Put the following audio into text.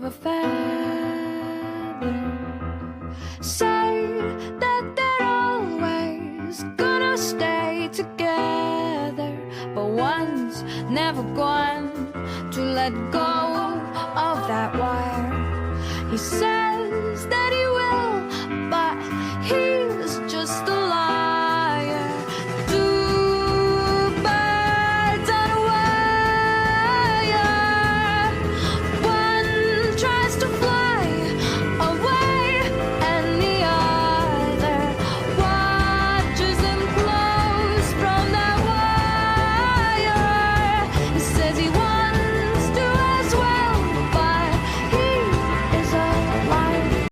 a feather. Say that they're always gonna stay together, but one's never going to let go of that wire. He says that he will